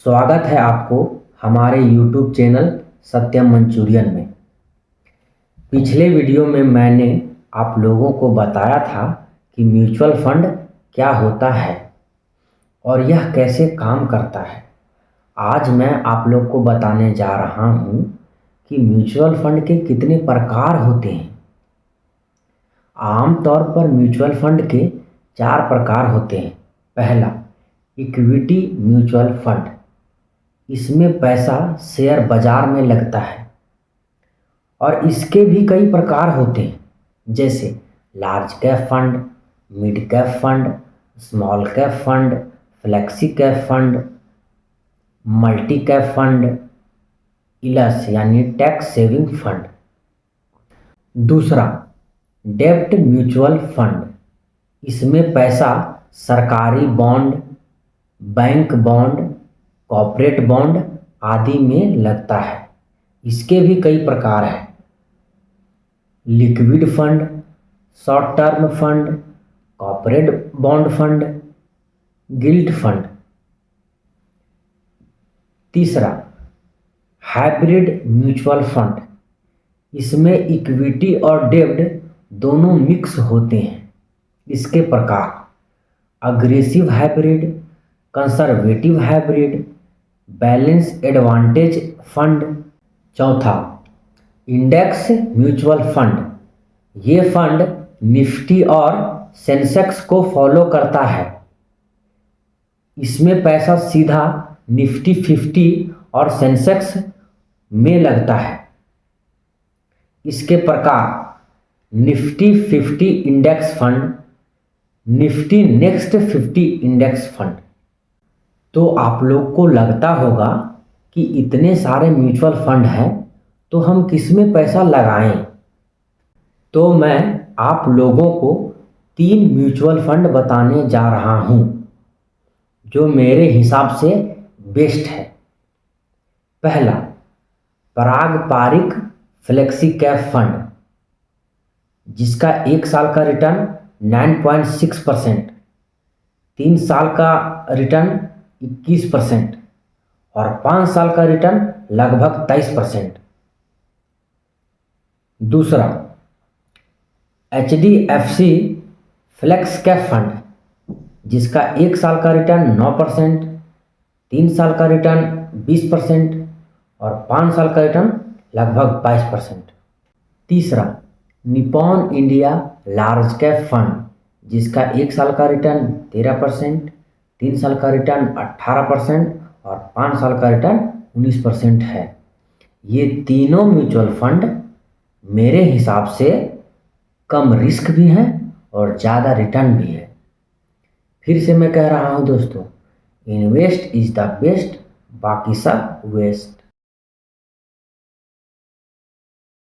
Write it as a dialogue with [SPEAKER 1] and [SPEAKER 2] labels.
[SPEAKER 1] स्वागत है आपको हमारे YouTube चैनल सत्यम मंचूरियन में। पिछले वीडियो में मैंने आप लोगों को बताया था कि म्यूचुअल फंड क्या होता है और यह कैसे काम करता है। आज मैं आप लोग को बताने जा रहा हूँ कि म्यूचुअल फंड के कितने प्रकार होते हैं। आमतौर पर म्यूचुअल फंड के 4 प्रकार होते हैं। पहला, इक्विटी म्यूचुअल फंड। इसमें पैसा शेयर बाजार में लगता है और इसके भी कई प्रकार होते हैं, जैसे large cap fund, mid cap fund, small cap fund, flexi cap fund, multi cap fund, Ilus यानी टैक्स सेविंग फंड। दूसरा, डेब्ट म्यूचुअल फंड। इसमें पैसा सरकारी bond, bank bond, corporate bond आदि में लगता है। इसके भी कई प्रकार हैं। Liquid fund, short term fund, corporate bond fund, guilt fund. तीसरा, हाइब्रिड म्यूचुअल फंड। इसमें इक्विटी और डेब्ट दोनों मिक्स होते हैं। इसके प्रकार aggressive hybrid, conservative hybrid, balance advantage fund. चौथा, इंडेक्स म्यूचुअल फंड। ये फंड निफ्टी और सेंसेक्स को फॉलो करता है। इसमें पैसा सीधा निफ्टी 50 और सेंसेक्स में लगता है। इसके प्रकार Nifty 50 index fund, Nifty next 50 index fund. तो आप लोग को लगता होगा कि इतने सारे म्यूचुअल फंड हैं, तो हम किस में पैसा लगाएं। तो मैं आप लोगों को 3 म्यूचुअल फंड बताने जा रहा हूं जो मेरे हिसाब से बेस्ट है। पहला, पारंपरिक फ्लेक्सी कैप फंड, जिसका 1 साल का रिटर्न 9.6%, 3 साल का रिटर्न 21% और 5 साल का रिटर्न लगभग 23%। दूसरा, HDFC फ्लेक्स कैप फंड, जिसका 1 साल का रिटर्न 9%, 3 साल का रिटर्न 20% और 5 साल का रिटर्न लगभग 22%। तीसरा, Nippon India large cap fund, जिसका 1 साल का रिटर्न 13%, 3 साल का रिटर्न 18% और 5 साल का रिटर्न 19% है। ये तीनों म्यूचुअल फंड मेरे हिसाब से कम रिस्क भी हैं और ज़्यादा रिटर्न भी है। फिर से मैं कह रहा हूँ दोस्तों, इन्वेस्ट इज़ द बेस्ट, बाकी सब वेस्ट।